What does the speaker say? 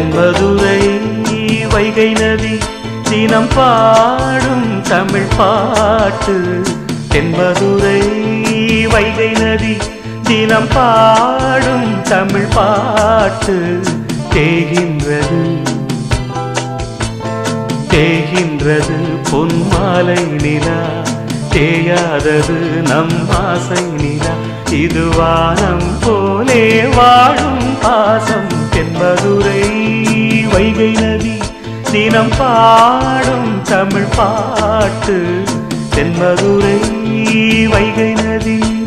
தென்மதுரை வைகை நதி தினம் பாடும் தமிழ் பாட்டு. தென்மதுரை வைகை நதி தினம் பாடும் தமிழ் பாட்டு. தேகின்றது தேகின்றது பொன்மாலை நிலா, தேயாதது நம் ஆசை நிலா. இது வானம் போலே வாழும் பாசம். தென்மதுரை வைகை நதி தினம் பாடும் தமிழ் பாட்டு. தென்மதுரை வைகை நதி.